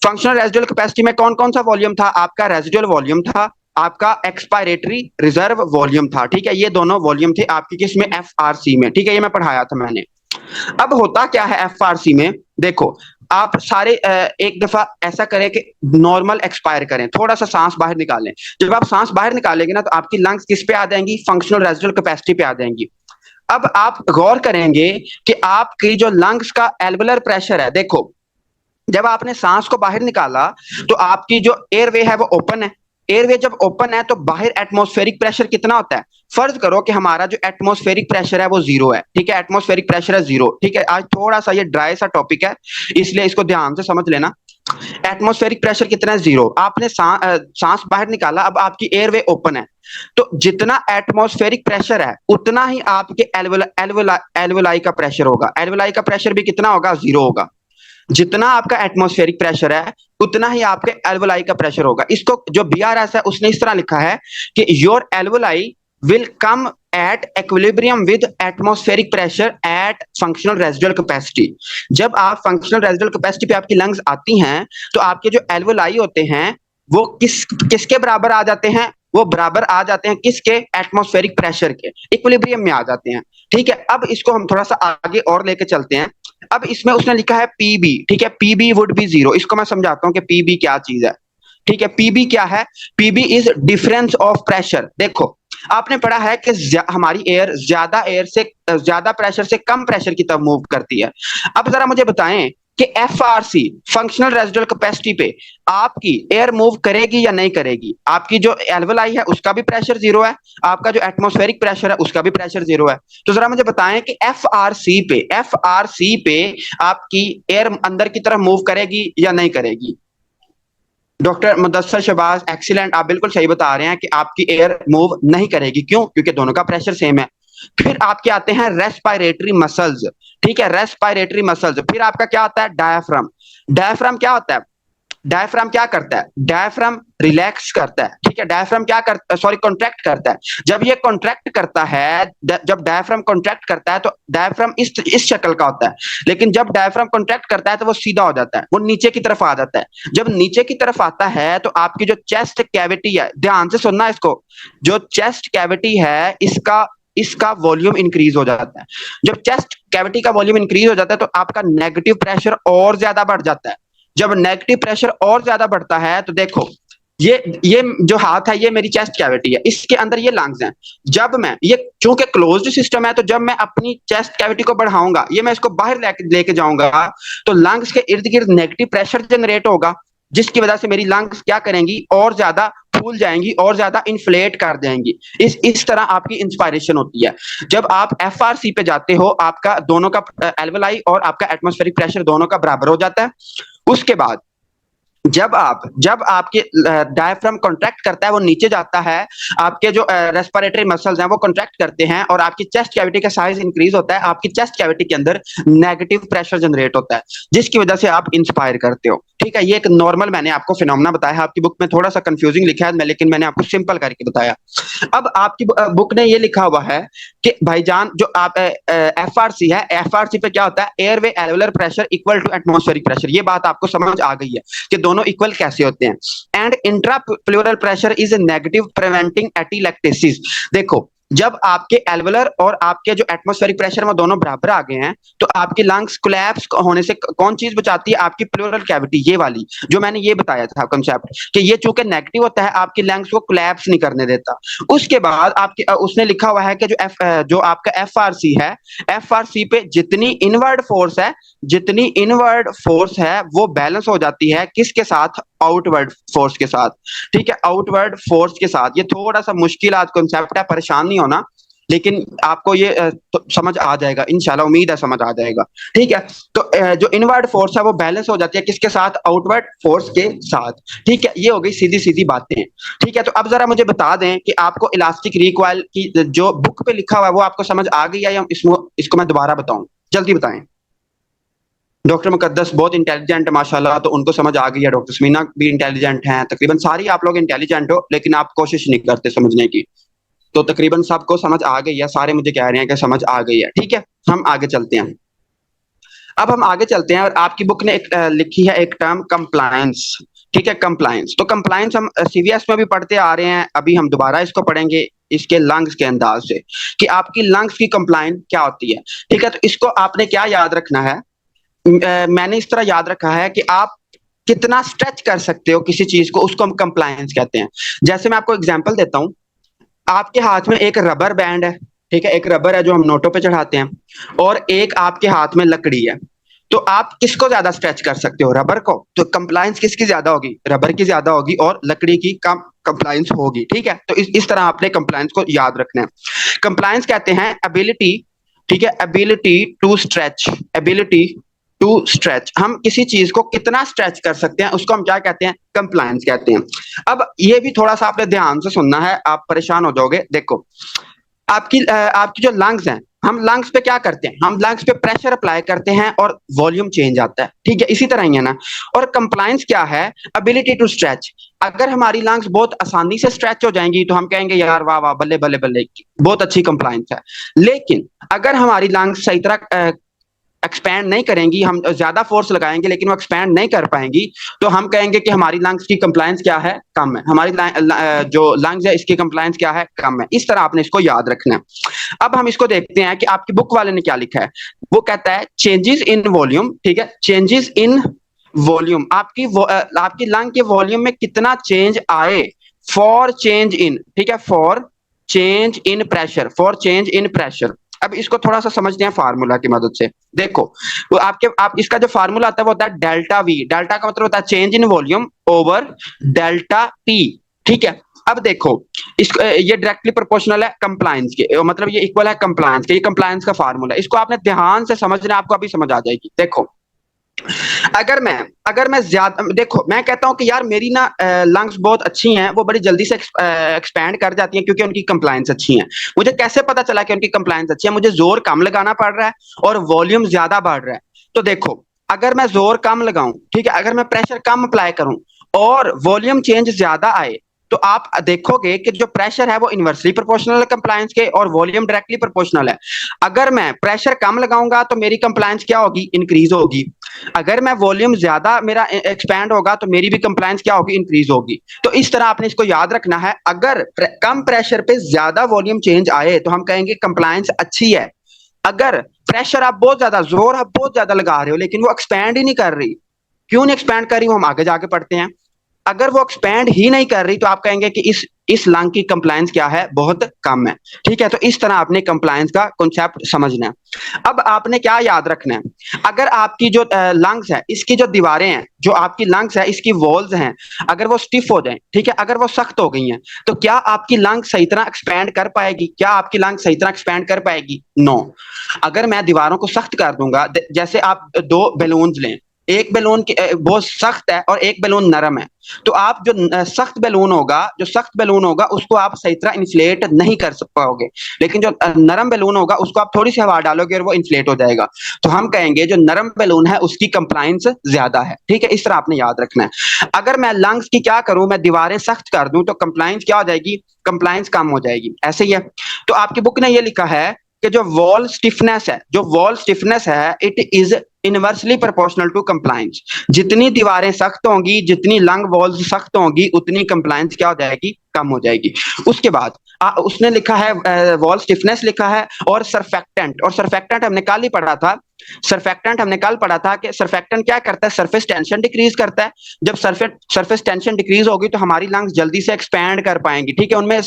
फंक्शनल रेजिडुअल कैपेसिटी में कौन कौन सा वॉल्यूम था, आपका रेजिडुअल वॉल्यूम था, आपका एक्सपायरेटरी रिजर्व वॉल्यूम था। ठीक है, ये दोनों वॉल्यूम थे आपकी किसमें, एफआरसी में। ठीक है, ये मैं पढ़ाया था मैंने। अब होता क्या है एफआरसी में, देखो आप सारे एक दफा ऐसा करें कि नॉर्मल एक्सपायर करें, थोड़ा सा सांस बाहर निकालें। जब आप सांस बाहर निकालेंगे ना तो आपकी लंग्स किस पे आ जाएंगी, फंक्शनल रेजिडुअल कैपेसिटी पे आ जाएंगी। अब आप गौर करेंगे कि आपकी जो लंग्स का एल्वेलर प्रेशर है, देखो जब आपने सांस को बाहर निकाला तो आपकी जो एयरवे है वो ओपन है। एयरवे जब ओपन है तो बाहर एटमॉस्फेरिक प्रेशर कितना होता है, फर्ज करो कि हमारा जो एटमॉस्फेरिक प्रेशर है वो जीरो है। ठीक है, एटमॉस्फेरिक प्रेशर है जीरो। ठीक है, आज थोड़ा सा ये ड्राई सा टॉपिक है, इसलिए इसको ध्यान से समझ लेना। एटमॉस्फेरिक प्रेशर कितना है, जीरो। आपने सांस बाहर निकाला, अब आपकी एयरवे ओपन है, तो जितना एटमॉस्फेरिक प्रेशर है उतना ही आपके एल्वेलाई का प्रेशर होगा। एल्वेलाई का प्रेशर भी कितना होगा, जीरो होगा। जितना आपका एटमॉस्फेरिक प्रेशर है उतना ही आपके एल्वेलाई का प्रेशर होगा। इसको जो बीआरएस है उसने इस तरह लिखा है कि your alveoli will come at equilibrium with atmospheric pressure at functional residual capacity. जब आप फंक्शनल रेजिडुअल कैपेसिटी पे आपकी लंग्स आती हैं तो आपके जो एल्वेलाई होते हैं वो किसके बराबर आ जाते हैं, वो बराबर आ जाते हैं किसके, एटमॉस्फेरिक प्रेशर के, इक्विलिब्रियम में आ जाते हैं। ठीक है, अब इसको हम थोड़ा सा आगे और लेके चलते हैं। अब इसमें उसने लिखा है पीबी। ठीक है, पीबी वुड बी जीरो। इसको मैं समझाता हूं कि पीबी क्या चीज है। ठीक है, पीबी क्या है, PB is difference of pressure. देखो आपने पढ़ा है कि हमारी एयर से ज्यादा प्रेशर से कम प्रेशर की तरफ मूव करती है। अब जरा मुझे बताएं कि एफआरसी फंक्शनल रेजिडुअल कैपेसिटी पे आपकी एयर मूव करेगी या नहीं करेगी। आपकी जो एल्वेलाई है उसका भी प्रेशर जीरो है, आपका जो एटमॉस्फेरिक प्रेशर है उसका भी प्रेशर जीरो है। तो जरा मुझे बताएं कि एफआरसी पे आपकी एयर अंदर की तरफ मूव करेगी या नहीं करेगी। डॉक्टर मुदस्सर शहबाज, एक्सीलेंट, आप बिल्कुल सही बता रहे हैं कि आपकी एयर मूव नहीं करेगी। क्यों, क्योंकि दोनों का प्रेशर सेम है। फिर आपके आते हैं रेस्पिरेटरी मसल्स। ठीक है, रेस्पिरेटरी मसल्स। फिर आपका क्या आता है, डायफ्राम। डायफ्राम क्या होता है, डायफ्राम क्या करता है, डायफ्राम रिलैक्स करता है। ठीक है, डायफ्राम क्या करता है, सॉरी कॉन्ट्रैक्ट करता है। जब ये कॉन्ट्रैक्ट करता है, जब डायफ्राम कॉन्ट्रैक्ट करता है तो डायफ्राम इस शक्ल का होता है, लेकिन जब डायफ्राम कॉन्ट्रैक्ट करता है तो वो सीधा हो जाता है, वो नीचे की तरफ आ जाता है। जब नीचे की तरफ आता है तो आपकी जो चेस्ट कैविटी है, ध्यान से सुनना इसको, जो चेस्ट कैविटी है इसका इसका वॉल्यूम इंक्रीज हो जाता है। जब चेस्ट कैविटी का वॉल्यूम इंक्रीज हो जाता है तो आपका नेगेटिव प्रेशर और ज्यादा बढ़ जाता है। जब नेगेटिव प्रेशर और ज्यादा बढ़ता है तो देखो ये जो हाथ है ये मेरी चेस्ट कैविटी है, इसके अंदर ये लंग्स हैं। जब मैं ये चूंकि क्लोज्ड सिस्टम है तो जब मैं अपनी चेस्ट कैविटी को बढ़ाऊंगा, ये मैं इसको बाहर लेके जाऊंगा तो लंग्स के इर्द गिर्द नेगेटिव प्रेशर जनरेट होगा, जिसकी वजह से मेरी लंग्स क्या करेंगी, और ज्यादा फूल जाएंगी और ज्यादा इन्फ्लेट कर देंगी। इस तरह आपकी इंस्पायरेशन होती है। जब आप एफआरसी पे जाते हो आपका दोनों का एल्वेलाई और आपका एटमॉस्फेरिक प्रेशर दोनों का बराबर हो जाता है। उसके बाद जब आपके डायफ्राम कॉन्ट्रैक्ट करता है, वो नीचे जाता है, आपके जो रेस्पिरेटरी मसल्स हैं वो कॉन्ट्रैक्ट करते हैं और आपकी चेस्ट कैविटी का साइज इंक्रीज होता है। आपकी चेस्ट कैविटी के अंदर नेगेटिव प्रेशर जनरेट होता है, जिसकी वजह से आप इंस्पायर करते हो। ठीक है, ये एक नॉर्मल मैंने आपको फिनोमेना बताया है। आपकी बुक में थोड़ा सा कंफ्यूजिंग लिखा है लेकिन मैंने आपको सिंपल करके बताया। अब आपकी बुक ने ये लिखा हुआ है कि भाईजान जो आप एफआरसी है, एफआरसी पे क्या होता है, airway alveolar pressure equal to atmospheric pressure. ये बात आपको समझ आ गई है कि दोनों इक्वल कैसे होते हैं। And intra pleural pressure is negative preventing atelectasis. देखो जब आपके एल्वेलर और आपके जो एटमॉस्फेरिक प्रेशर में दोनों बराबर आ गए हैं तो आपकी लंग्स कोलैप्स होने से कौन चीज बचाती है, आपकी प्लूरल कैविटी, ये वाली जो मैंने ये बताया था कंसेप्ट कि ये चूंकि नेगेटिव होता है आपकी लंग्स को कोलैप्स नहीं करने देता। उसके बाद आपके उसने लिखा हुआ है कि जो आपका एफआरसी है, एफआरसी पे जितनी इनवर्ड फोर्स है वो बैलेंस हो जाती है किसके साथ, आउटवर्ड फोर्स के साथ। ठीक है, आउटवर्ड फोर्स के साथ। ये थोड़ा सा मुश्किल कंसेप्ट है, परेशान नहीं होना, लेकिन आपको ये तो समझ आ जाएगा इंशाल्लाह, उम्मीद है समझ आ जाएगा। ठीक है, तो जो इनवर्ड फोर्स है वो बैलेंस हो जाती है किसके साथ? आउटवर्ड फोर्स के साथ। ठीक है, ये हो गई सीधी सीधी बातें। ठीक है, तो अब जरा मुझे बता दें कि आपको इलास्टिक रिकॉइल की जो बुक पे लिखा हुआ है वो आपको समझ आ गई है या इसको मैं दोबारा बताऊं? जल्दी बताएं। डॉक्टर मुकद्दस बहुत इंटेलिजेंट है माशाल्लाह, तो उनको समझ आ गई है। डॉक्टर समीना भी इंटेलिजेंट हैं, तकरीबन सारी आप लोग इंटेलिजेंट हो, लेकिन आप कोशिश नहीं करते समझने की। तो तकरीबन सबको समझ आ गई है, सारे मुझे कह रहे हैं कि समझ आ गई है। ठीक है, हम आगे चलते हैं। अब हम आगे चलते हैं और आपकी बुक ने लिखी है एक टर्म कंप्लायंस। ठीक है, कंप्लायंस। तो कंप्लायंस हम सीवीएस में भी पढ़ते आ रहे हैं, अभी हम दोबारा इसको पढ़ेंगे इसके लंग्स के अंदाज से कि आपकी लंग्स की कंप्लायंस क्या होती है। ठीक है, तो इसको आपने क्या याद रखना है? मैंने इस तरह याद रखा है कि आप कितना स्ट्रेच कर सकते हो किसी चीज को, उसको हम कंप्लायंस कहते हैं। जैसे मैं आपको एग्जांपल देता हूं, आपके हाथ में एक रबर बैंड है। ठीक है, एक रबर है जो हम नोटों पे चढ़ाते हैं, और एक आपके हाथ में लकड़ी है। तो आप किसको ज्यादा स्ट्रेच कर सकते हो? रबर को। तो कंप्लायंस किसकी ज्यादा होगी? रबर की ज्यादा होगी, और लकड़ी की कम कंप्लायंस होगी। ठीक है, तो इस तरह आपने कंप्लायंस को याद रखना है। कंप्लायंस कहते हैं एबिलिटी, ठीक है, ability to stretch, ability to stretch. हम किसी चीज को कितना स्ट्रेच कर सकते हैं उसको हम क्या कहते हैं? कंप्लायंस कहते हैं। अब ये भी थोड़ा सा आपने ध्यान से सुनना है, आप परेशान हो जाओगे। देखो, आपकी जो लंग्स हैं, हम लंग्स पे क्या करते हैं? हम लंग्स पे प्रेशर अप्लाई करते हैं और वॉल्यूम चेंज आता है। ठीक है, इसी तरह ही है ना। और कंप्लायंस क्या है? Ability to stretch. अगर हमारी लंग्स बहुत आसानी से स्ट्रेच हो जाएंगी तो हम कहेंगे यार वाह वाह, बल्ले बल्ले बल्ले, बहुत अच्छी कंप्लायंस है। लेकिन अगर हमारी लंग्स सही तरह एक्सपैंड नहीं करेंगी, हम ज्यादा फोर्स लगाएंगे लेकिन वो एक्सपैंड नहीं कर पाएंगी, तो हम कहेंगे कि हमारी लंग्स की कंप्लायंस क्या है? कम है। हमारी जो लंग्स है इसकी कंप्लायंस क्या है? कम है। इस तरह आपने इसको याद रखना है। अब हम इसको देखते हैं कि आपकी बुक वाले ने क्या लिखा है। वो कहता है चेंजेस इन वॉल्यूम। ठीक है, चेंजेस इन वॉल्यूम, आपकी लंग के वॉल्यूम में कितना चेंज आए फॉर चेंज इन, ठीक है, for change in pressure, for change in pressure. अब इसको थोड़ा सा समझते हैं फार्मूला की मदद से। देखो, वो आप इसका जो फार्मूला आता है वो होता है डेल्टा वी। डेल्टा का मतलब होता है change in volume over delta T. ठीक है, अब देखो, इसको ये डायरेक्टली प्रोपोर्शनल है कंप्लायंस के, मतलब ये इक्वल है कंप्लायंस के। ये कंप्लायंस का फार्मूला, इसको आपने ध्यान से समझना, आपको अभी समझ आ जाएगी। देखो, अगर मैं ज्यादा, देखो मैं कहता हूं कि यार मेरी ना लंग्स बहुत अच्छी हैं, वो बड़ी जल्दी से एक्सपैंड कर जाती हैं क्योंकि उनकी कंप्लायंस अच्छी है। मुझे कैसे पता चला कि उनकी कंप्लायंस अच्छी है? मुझे जोर कम लगाना पड़ रहा है और वॉल्यूम ज्यादा बढ़ रहा है। तो देखो, अगर मैं जोर कम लगाऊं, ठीक है, अगर मैं प्रेशर कम अप्लाई करूं और वॉल्यूम चेंज ज्यादा आए, तो आप देखोगे कि जो प्रेशर है वो इनवर्सली प्रोपोर्शनल है कंप्लायंस के, और वॉल्यूम डायरेक्टली प्रोपोर्शनल है। अगर मैं प्रेशर कम लगाऊंगा तो मेरी कंप्लायंस क्या होगी? इंक्रीज होगी। अगर मैं वॉल्यूम ज्यादा मेरा एक्सपैंड होगा तो मेरी भी कंप्लायंस क्या होगी? इंक्रीज होगी। तो इस तरह आपने इसको याद रखना है। अगर कम प्रेशर पे ज्यादा वॉल्यूम चेंज आए तो हम कहेंगे कंप्लायंस अच्छी है। अगर प्रेशर आप बहुत ज्यादा, जोर आप बहुत ज्यादा लगा रहे हो लेकिन वो एक्सपैंड ही नहीं कर रही, क्यों नहीं एक्सपैंड कर रही, वो हम आगे जाके पढ़ते हैं। अगर वो एक्सपैंड ही नहीं कर रही तो आप कहेंगे कि इस लंग की कंप्लायंस क्या है? बहुत कम है। ठीक है, तो इस तरह आपने कंप्लायंस का कॉन्सेप्ट समझना है। अब आपने क्या याद रखना है? अगर आपकी जो लंग्स है, इसकी जो दीवारें हैं, जो आपकी लंग्स है इसकी वॉल्स हैं, अगर वो स्टिफ हो जाए, ठीक है, अगर वो सख्त हो गई हैं, तो क्या आपकी लंग सही तरह एक्सपैंड कर पाएगी? क्या आपकी लंग सही तरह एक्सपैंड कर पाएगी? नो। अगर मैं दीवारों को सख्त कर दूंगा, जैसे आप दो बैलून लें, एक बैलून बहुत सख्त है और एक बैलून नरम है, तो आप जो सख्त बैलून होगा, जो सख्त बैलून होगा उसको आप सही तरह इन्फ्लेट नहीं कर पाओगे, लेकिन जो नरम बैलून होगा उसको आप थोड़ी सी हवा डालोगे और वो इन्फ्लेट हो जाएगा। तो हम कहेंगे जो नरम बैलून है उसकी कंप्लायंस ज्यादा है। ठीक है, इस तरह आपने याद रखना है। अगर मैं लंग्स की क्या करूं, मैं दीवारें सख्त कर दूं तो कंप्लायंस क्या हो जाएगी? कंप्लायंस कम हो जाएगी। ऐसे ही है। तो आपकी बुक ने ये लिखा है कि जो वॉल स्टिफनेस है, जो वॉल स्टिफनेस है, it is inversely proportional to compliance. जितनी दीवारें सख्त होंगी, जितनी लंग वॉल्स सख्त होंगी, उतनी कंप्लायंस क्या हो जाएगी? कम हो जाएगी। उसके बाद उसने लिखा है वॉल स्टिफनेस लिखा है, और सरफेक्टेंट। और सरफेक्टेंट हमने कल ही पढ़ा था, सरफेक्टेंट हमने कल पढ़ा था कि सरफेक्टेंट क्या करता है? सरफेस टेंशन डिक्रीज करता है। जब सरफेस टेंशन डिक्रीज होगी तो हमारी लंग्स जल्दी से एक्सपैंड कर पाएंगी। ठीक है, उनमें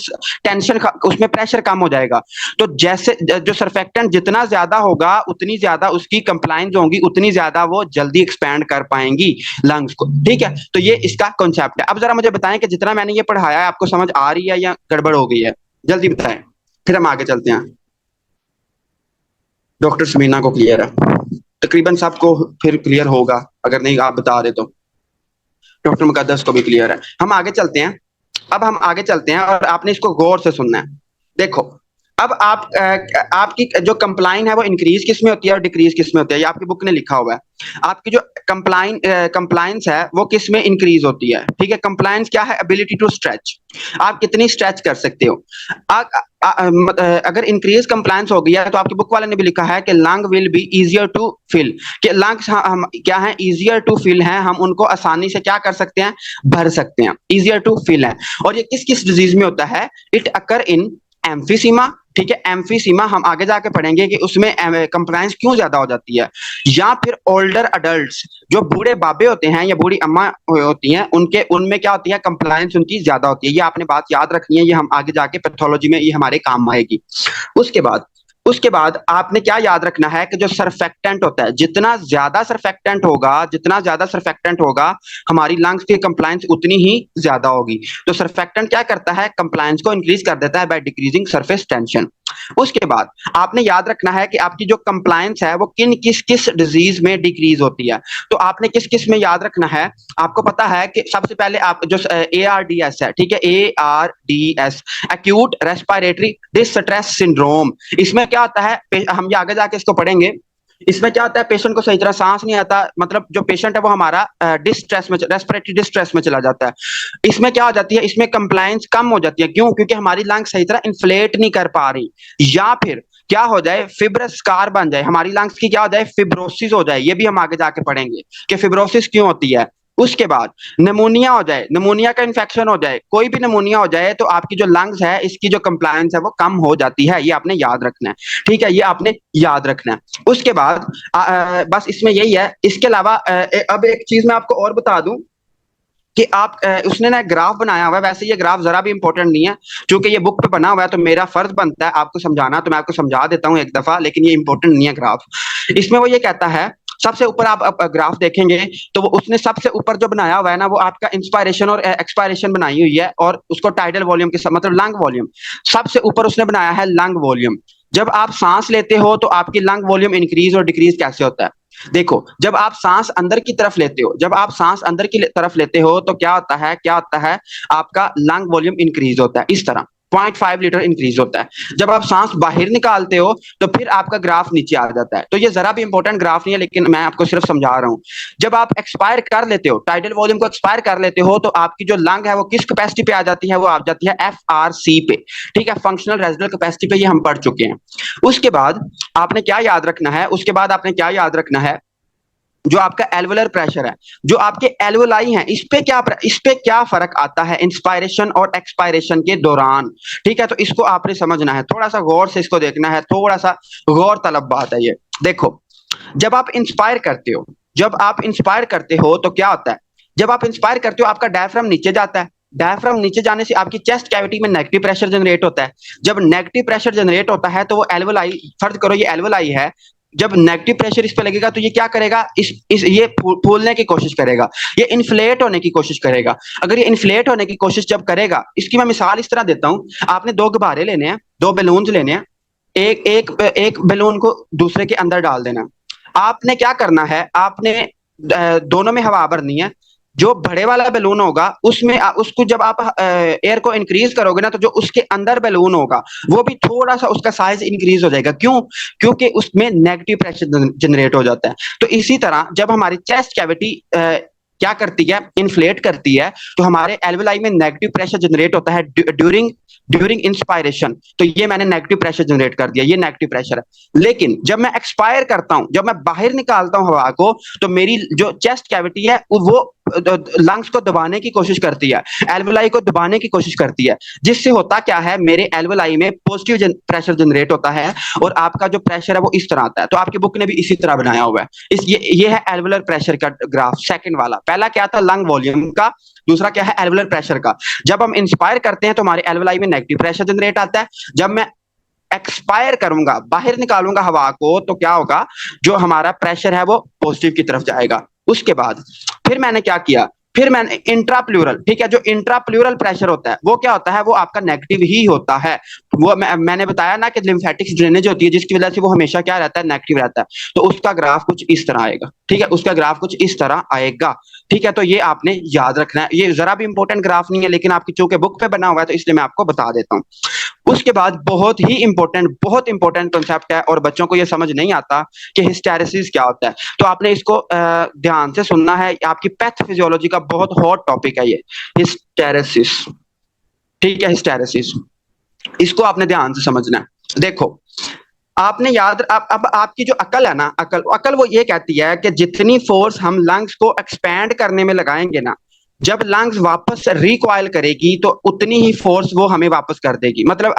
टेंशन, उसमें प्रेशर कम हो जाएगा। तो जैसे जो सरफेक्टेंट जितना ज्यादा होगा उतनी ज्यादा उसकी कंप्लायंस होंगी, उतनी ज्यादा वो जल्दी एक्सपैंड कर पाएंगी लंग्स को। ठीक है, तो ये इसका कॉन्सेप्ट है। अब जरा मुझे बताएं कि जितना मैंने ये पढ़ाया है आपको समझ आ रही है या गड़बड़ हो गई है? जल्दी बताएं, फिर हम आगे चलते हैं। डॉक्टर समीना को क्लियर है, तकरीबन सबको फिर क्लियर होगा, अगर नहीं आप बता रहे तो। डॉक्टर मुकद्दस को भी क्लियर है। हम आगे चलते हैं। अब हम आगे चलते हैं और आपने इसको गौर से सुनना है। देखो, अब आपकी जो कंप्लाइन है वो इंक्रीज किस में होती है और डिक्रीज किस में होती है, ये आपकी बुक ने लिखा हुआ है। आपकी जो कंप्लाइंस है वो किस में इंक्रीज होती है, ठीक है। कंप्लाइंस क्या है? एबिलिटी टू स्ट्रेच, आप कितनी स्ट्रेच कर सकते हो। आ, अगर इंक्रीज कंप्लाइंस हो गया है तो आपकी बुक वाले ने भी लिखा है कि lung will be easier to fill, कि लंग्स हम क्या है, इजियर टू फिल है, हम उनको आसानी से क्या कर सकते हैं, भर सकते हैं, इजियर टू फिल है। और ये किस किस डिजीज में होता है? इट अकर इन एम्फीसीमा, ठीक है। एम्फीसीमा हम आगे जाके पढ़ेंगे कि उसमें कंप्लायंस क्यों ज्यादा हो जाती है। या फिर ओल्डर अडल्ट्स, जो बूढ़े बाबे होते हैं या बूढ़ी अम्मा होती हैं, उनके उनमें क्या होती है, कंप्लायंस उनकी ज्यादा होती है। ये आपने बात याद रखनी है, ये हम आगे जाके पैथोलॉजी में ये हमारे काम आएगी। उसके बाद उसके बाद आपने क्या याद रखना है कि जो सरफेक्टेंट होता है, जितना ज्यादा सरफेक्टेंट होगा हमारी लंग्स की कंप्लायंस उतनी ही ज्यादा होगी। तो सरफेक्टेंट क्या करता है, कंप्लायंस को इंक्रीज कर देता है बाय डिक्रीजिंग सरफेस टेंशन। उसके बाद आपने याद रखना है कि आपकी जो कंप्लायंस है वो किस किस डिजीज में डिक्रीज होती है। तो आपने किस किस में याद रखना है, आपको पता है कि सबसे पहले आप जो ARDS है, ठीक है, ARDS, acute respiratory distress syndrome. इसमें क्या होता है, हम ये आगे जाके इसको पढ़ेंगे। इसमें क्या होता है, पेशेंट को सही तरह सांस नहीं आता, मतलब जो पेशेंट है वो हमारा डिस्ट्रेस में, रेस्पिरेटरी डिस्ट्रेस में चला जाता है। इसमें क्या हो जाती है, इसमें कंप्लायंस कम हो जाती है। क्यों? क्योंकि हमारी लंग सही तरह इन्फ्लेट नहीं कर पा रही। या फिर क्या हो जाए, फिब्रस स्कार बन जाए, हमारी लंग्स की क्या हो जाए, फिब्रोसिस हो जाए। ये भी हम आगे जाके पढ़ेंगे कि फिब्रोसिस क्यों होती है। उसके बाद निमोनिया हो जाए, निमोनिया का इन्फेक्शन हो जाए, कोई भी निमोनिया हो जाए, तो आपकी जो लंग्स है इसकी जो कंप्लायंस है वो कम हो जाती है। ये आपने याद रखना है, ठीक है, ये आपने याद रखना है। उसके बाद बस इसमें यही है। इसके अलावा अब एक चीज मैं आपको और बता दूं कि आप उसने ना ग्राफ बनाया हुआ है। वैसे ये ग्राफ जरा भी इंपॉर्टेंट नहीं है, क्योंकि ये बुक पे बना हुआ है तो मेरा फर्ज बनता है आपको समझाना, तो मैं आपको समझा देता हूँ एक दफा, लेकिन ये इंपॉर्टेंट नहीं है ग्राफ। इसमें वो ये कहता है, सबसे ऊपर आप ग्राफ देखेंगे तो वो उसने सबसे ऊपर जो बनाया हुआ है ना, वो आपका इंस्पायरेशन और एक्सपायरेशन बनाई हुई है, और उसको टाइडल वॉल्यूम के मतलब लंग वॉल्यूम। सबसे ऊपर उसने बनाया है लंग वॉल्यूम। जब आप सांस लेते हो तो आपकी लंग वॉल्यूम इंक्रीज और डिक्रीज कैसे होता है। देखो, जब आप सांस अंदर की तरफ लेते हो, जब आप सांस अंदर की तरफ लेते हो तो क्या होता है, आपका लंग वॉल्यूम इंक्रीज होता है, इस तरह 0.5 लीटर इंक्रीज होता है। जब आप सांस बाहर निकालते हो तो फिर आपका ग्राफ नीचे आ जाता है। तो ये जरा भी इंपॉर्टेंट ग्राफ नहीं है, लेकिन मैं आपको सिर्फ समझा रहा हूं। जब आप एक्सपायर कर लेते हो, टाइडल वॉल्यूम को एक्सपायर कर लेते हो, तो आपकी जो लंग है वो किस कैपेसिटी पे आ जाती है, वो आ जाती है FRC पे, ठीक है, फंक्शनल रेजिडुअल कैपेसिटी पे। ये हम पढ़ चुके हैं। उसके बाद आपने क्या याद रखना है, उसके बाद आपने क्या याद रखना है, जो आपका एल्वुलर प्रेशर है, जो आपके एल्वुलाई हैं, इस पे क्या फर्क आता है इंस्पायरेशन और एक्सपायरेशन के दौरान, ठीक है। तो इसको आपने समझना है, थोड़ा सा गौर से इसको देखना है, थोड़ा सा गौर तलब बात है ये। देखो, जब आप इंस्पायर करते हो, तो क्या होता है, जब आप इंस्पायर करते हो आपका डायफ्राम नीचे जाता है। डायफ्राम नीचे जाने से आपकी चेस्ट कैविटी में नेगेटिव प्रेशर जनरेट होता है। जब नेगेटिव प्रेशर जनरेट होता है तो वो एल्वुलाई, फर्ज करो ये एल्वुलाई है, जब नेगेटिव प्रेशर इस पे लगेगा तो ये क्या करेगा, इस ये फूलने की कोशिश करेगा, ये इन्फ्लेट होने की कोशिश करेगा। अगर ये इन्फ्लेट होने की कोशिश जब करेगा, इसकी मैं मिसाल इस तरह देता हूं, आपने दो गुब्बारे लेने हैं, दो बैलून्स लेने हैं, एक एक एक बैलून को दूसरे के अंदर डाल देना। आपने क्या करना है, आपने दोनों में हवा भरनी है। जो बड़े वाला बैलून होगा उसमें उसको जब आप एयर को इंक्रीज करोगे ना, तो जो उसके अंदर बैलून होगा वो भी थोड़ा सा उसका साइज इंक्रीज हो जाएगा। क्यों? क्योंकि उसमें नेगेटिव प्रेशर जनरेट हो जाता है। तो इसी तरह जब हमारी चेस्ट कैविटी क्या करती है, इन्फ्लेट करती है, तो हमारे एल्वेलाई में नेगेटिव प्रेशर जनरेट होता है ड्यूरिंग ड्यूरिंग इंस्पायरेशन। तो ये मैंने नेगेटिव प्रेशर जनरेट कर दिया, ये नेगेटिव प्रेशर है। लेकिन जब मैं एक्सपायर करता हूं, जब मैं बाहर निकालता हूं हवा को, तो मेरी जो चेस्ट कैविटी है वो लंग्स को दबाने की कोशिश करती है, एल्वेलाई को दबाने की कोशिश करती है, जिससे होता क्या है, मेरे एल्वेलाई में पॉजिटिव प्रेशर जनरेट होता है और आपका जो प्रेशर है वो इस तरह आता है। तो आपकी बुक ने भी इसी तरह बनाया हुआ है। ये है एल्वेलर प्रेशर का ग्राफ, सेकंड वाला। पहला क्या था, लंग वॉल्यूम का, दूसरा क्या है, एल्वेलर प्रेशर का। जब हम इंस्पायर करते हैं तो हमारे एल्वेलाई में नेगेटिव प्रेशर जनरेट आता है। जब मैं एक्सपायर करूंगा, बाहर निकालूंगा हवा को, तो क्या होगा, जो हमारा प्रेशर है वो पॉजिटिव की तरफ जाएगा। उसके बाद फिर मैंने क्या किया, फिर मैंने इंट्राप्लूरल, ठीक है, जो इंट्राप्लूरल प्रेशर होता है वो क्या होता है, वो आपका नेगेटिव ही होता है। वो मैंने बताया ना कि लिम्फेटिक्स ड्रेनेज होती है जिसकी वजह से वो हमेशा क्या रहता है, नेगेटिव रहता है। तो उसका ग्राफ कुछ इस तरह आएगा, ठीक है, उसका ग्राफ कुछ इस तरह आएगा। ठीक है, तो ये आपने याद रखना है। ये जरा भी इंपॉर्टेंट ग्राफ नहीं है, लेकिन आपकी चूंकि बुक पे बना हुआ है तो इसलिए मैं आपको बता देता हूँ। उसके बाद बहुत इंपॉर्टेंट कॉन्सेप्ट है और बच्चों को ये समझ नहीं आता कि हिस्टेरेसिस क्या होता है। तो आपने इसको ध्यान से सुनना है, आपकी पैथोफिजियोलॉजी का बहुत हॉट टॉपिक है ये, हिस्टेरेसिस। ठीक है, हिस्टेरेसिस, इसको आपने ध्यान से समझना है। देखो, आपने याद अब आपकी जो अकल है ना, अकल अकल वो ये कहती है कि जितनी फोर्स हम लंग्स को एक्सपैंड करने में लगाएंगे ना, जब लंग्स वापस रिकॉइल करेगी तो उतनी ही फोर्स वो हमें वापस कर देगी। मतलब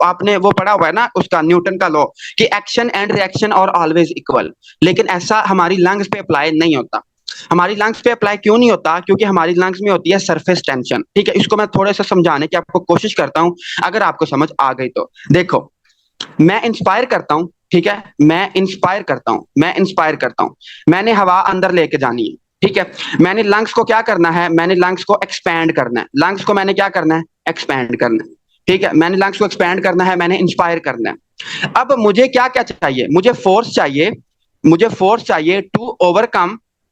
आपने वो पढ़ा हुआ है ना उसका, न्यूटन का लॉ, कि action and reaction are always equal. लेकिन ऐसा हमारी लंग्स पे अप्लाई नहीं होता। हमारी लंग्स पे अप्लाई क्यों नहीं होता? क्योंकि हमारी लंग्स में होती है सरफेस टेंशन। ठीक है, इसको मैं थोड़ा सा समझाने की आपको कोशिश करता हूं, अगर आपको समझ आ गई तो। देखो, मैं इंस्पायर करता हूं, ठीक है, मैं इंस्पायर करता हूं, मैंने हवा अंदर लेके जानी है। ठीक है, मैंने लंग्स को क्या करना है, मैंने लंग्स को एक्सपैंड करना है, लंग्स को मैंने क्या करना है, एक्सपैंड करना है। ठीक है, मैंने लंग्स को एक्सपैंड करना है, मैंने इंस्पायर करना है। अब मुझे क्या क्या चाहिए, मुझे फोर्स चाहिए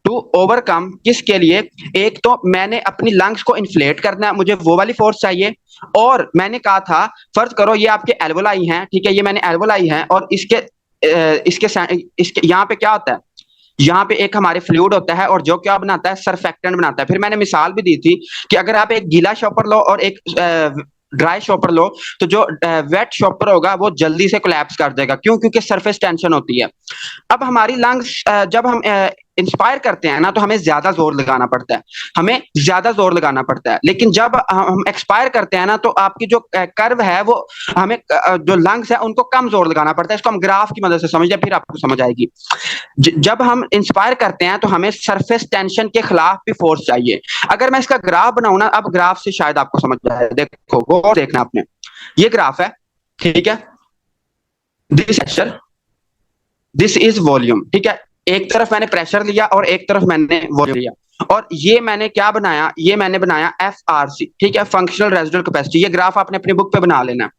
टू ओवरकम किसके लिए? एक तो मैंने अपनी लंग्स को इन्फ्लेट करना है, मुझे वो वाली फोर्स चाहिए। और मैंने कहा था, फर्ज करो ये आपके एल्वोलाई हैं, ठीक है, ये मैंने एल्वोलाई हैं, और इसके यहाँ पे क्या होता है, यहाँ पे एक हमारे फ्लूइड होता है और जो क्या बनाता है, सरफेक्टेंट बनाता है। फिर मैंने मिसाल भी दी थी कि अगर आप एक गीला शॉपर लो और एक ड्राई शॉपर लो, तो जो वेट शॉपर होगा वो जल्दी से कोलैप्स कर देगा। क्यों? क्योंकि सरफेस टेंशन होती है। अब हमारी लंग्स जब हम इंस्पायर करते हैं ना, तो हमें ज्यादा जोर लगाना पड़ता है, लेकिन जब हम एक्सपायर करते हैं ना, तो आपकी जो कर्व है वो हमें जो लंग्स है उनको कम जोर लगाना पड़ता है। इसको हम ग्राफ की मदद से समझिए, फिर आपको समझ आएगी। जब हम इंस्पायर करते हैं तो हमें सरफेस टेंशन के खिलाफ भी फोर्स चाहिए। अगर मैं इसका ग्राफ बनाऊं ना, अब ग्राफ से शायद आपको समझ आए। देखो, वो देखना आपने, ये ग्राफ है, ठीक है, this pressure, this is volume. ठीक है, एक तरफ मैंने प्रेशर लिया और एक तरफ मैंने वॉल्यूम लिया, और ये मैंने क्या बनाया, ये मैंने बनाया FRC, ठीक है, फंक्शनल रेजिडुअल कैपेसिटी। ये ग्राफ आपने अपनी बुक पे बना लेना।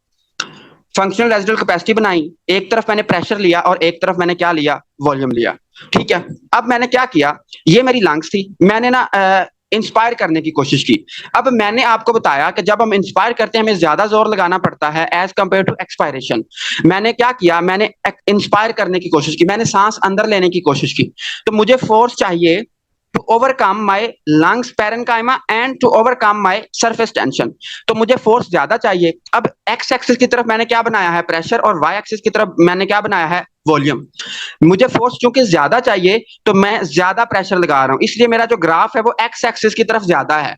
फंक्शनल रेजिडुअल कैपेसिटी बनाई, एक तरफ मैंने प्रेशर लिया और एक तरफ मैंने क्या लिया, वॉल्यूम लिया। ठीक है, अब मैंने क्या किया, ये मेरी लंग्स थी, मैंने ना इंस्पायर करने की कोशिश की। अब मैंने आपको बताया कि जब हम इंस्पायर करते हैं हमें ज्यादा जोर लगाना पड़ता है एज कंपेयर टू एक्सपायरेशन। मैंने क्या किया, मैंने इंस्पायर करने की कोशिश की, मैंने सांस अंदर लेने की कोशिश की, तो मुझे फोर्स चाहिए to overcome my lungs parenchyma and to overcome my surface tension. तो मुझे फोर्स ज्यादा चाहिए। अब एक्स एक्सिस की तरफ मैंने क्या बनाया है, प्रेशर, और वाई एक्सिस की तरफ मैंने क्या बनाया है, वॉल्यूम। मुझे फोर्स चूंकि ज्यादा चाहिए तो मैं ज्यादा प्रेशर लगा रहा हूं, इसलिए मेरा जो ग्राफ है वो एक्स एक्सिस की तरफ ज्यादा है।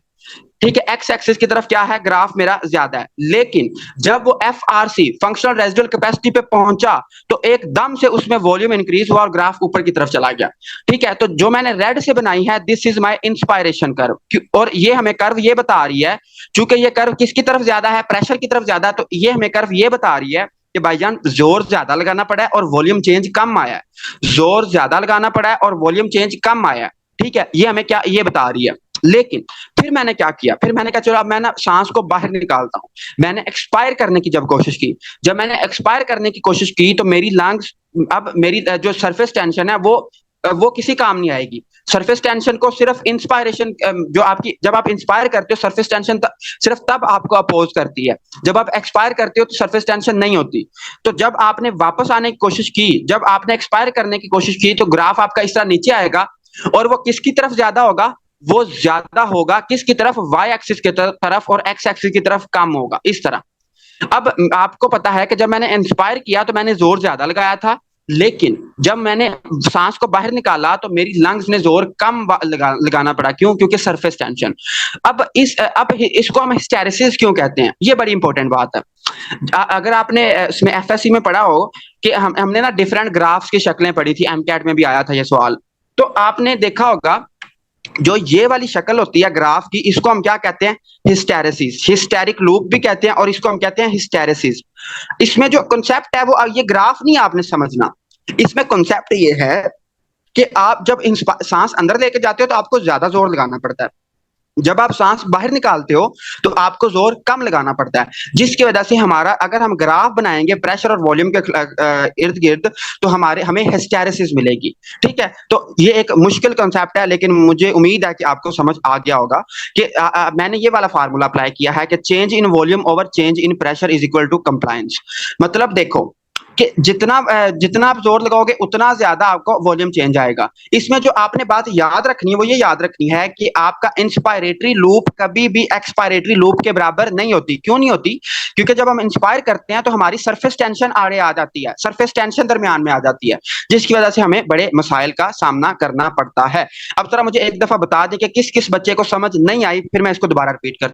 ठीक है, एक्स एक्सिस की तरफ क्या है, ग्राफ मेरा ज्यादा है। लेकिन जब वो FRC फंक्शनल रेजिडुअल कैपेसिटी पे पहुंचा तो एकदम से उसमें वॉल्यूम इंक्रीज हुआ और ग्राफ ऊपर की तरफ चला गया। ठीक है, तो जो मैंने रेड से बनाई है, this is my inspiration curve, और ये हमें कर्व ये बता रही है, चूंकि ये कर्व किसकी तरफ ज्यादा है, प्रेशर की तरफ ज्यादा है, तो ये हमें कर्व ये बता रही है कि भाईजान जोर ज्यादा लगाना पड़ा है और वॉल्यूम चेंज कम आया है, जोर ज्यादा लगाना पड़ा है और वॉल्यूम चेंज कम आया है। ठीक है, ये हमें क्या ये बता रही है। लेकिन फिर मैंने क्या किया, फिर मैंने कहा चलो अब मैं ना सांस को बाहर निकालता हूं। मैंने एक्सपायर करने की जब कोशिश की, जब मैंने एक्सपायर करने की कोशिश की तो मेरी लंग्स, अब मेरी जो सरफेस टेंशन है वो किसी काम नहीं आएगी। सरफेस टेंशन को सिर्फ इंस्पायरेशन, जो आपकी जब आप इंस्पायर करते हो सरफेस टेंशन सिर्फ तब आपको अपोज करती है, जब आप एक्सपायर करते हो तो सरफेस टेंशन नहीं होती। तो जब आपने वापस आने की कोशिश की, जब आपने एक्सपायर करने की कोशिश की, तो ग्राफ आपका इस तरह नीचे आएगा, और वो किसकी तरफ ज्यादा होगा, वो ज्यादा होगा किसकी तरफ, वाई एक्सिस की तरफ, और एक्स एक्सिस की तरफ कम होगा, इस तरह। अब आपको पता है कि जब मैंने इंस्पायर किया तो मैंने जोर ज्यादा लगाया था, लेकिन जब मैंने सांस को बाहर निकाला तो मेरी लंग्स ने जोर कम लगाना पड़ा। क्यों? क्योंकि सरफेस टेंशन। अब इसको हम हिस्टेरेसिस क्यों कहते हैं, ये बड़ी इंपॉर्टेंट बात है। अगर आपने इसमें FSC में पढ़ा हो कि हमने ना डिफरेंट ग्राफ्स की शक्लें पढ़ी थी, MCAT में भी आया था ये सवाल, तो आपने देखा होगा जो ये वाली शक्ल होती है ग्राफ की, इसको हम क्या कहते हैं, हिस्टेरेसिस, हिस्टेरिक लूप भी कहते हैं, और इसको हम कहते हैं हिस्टेरेसिस। इसमें जो कॉन्सेप्ट है वो, ये ग्राफ नहीं आपने समझना, इसमें कॉन्सेप्ट ये है कि आप जब सांस अंदर लेके जाते हो तो आपको ज्यादा जोर लगाना पड़ता है, जब आप सांस बाहर निकालते हो तो आपको जोर कम लगाना पड़ता है, जिसकी वजह से हमारा अगर हम ग्राफ बनाएंगे प्रेशर और वॉल्यूम के इर्द गिर्द तो हमें हिस्टैरिसीस मिलेगी। ठीक है, तो ये एक मुश्किल कॉन्सेप्ट है, लेकिन मुझे उम्मीद है कि आपको समझ आ गया होगा कि मैंने ये वाला फार्मूला अप्लाई किया है कि change in volume over change in pressure is equal to compliance. मतलब देखो कि जितना आप जोर लगाओगे उतना ज्यादा आपको वॉल्यूम चेंज आएगा। इसमें जो आपने बात याद रखनी है वो ये याद रखनी है कि आपका इंस्पायरेटरी लूप कभी भी एक्सपायरेटरी लूप के बराबर नहीं होती। क्यों नहीं होती? क्योंकि जब हम इंस्पायर करते हैं तो हमारी सरफेस टेंशन आड़े आ जाती है, सरफेस टेंशन दरमियान में आ जाती है, जिसकी वजह से हमें बड़े मसाइल का सामना करना पड़ता है। अब जरा मुझे एक दफा बता दें कि किस किस बच्चे को समझ नहीं आई, फिर मैं इसको दोबारा रिपीट कर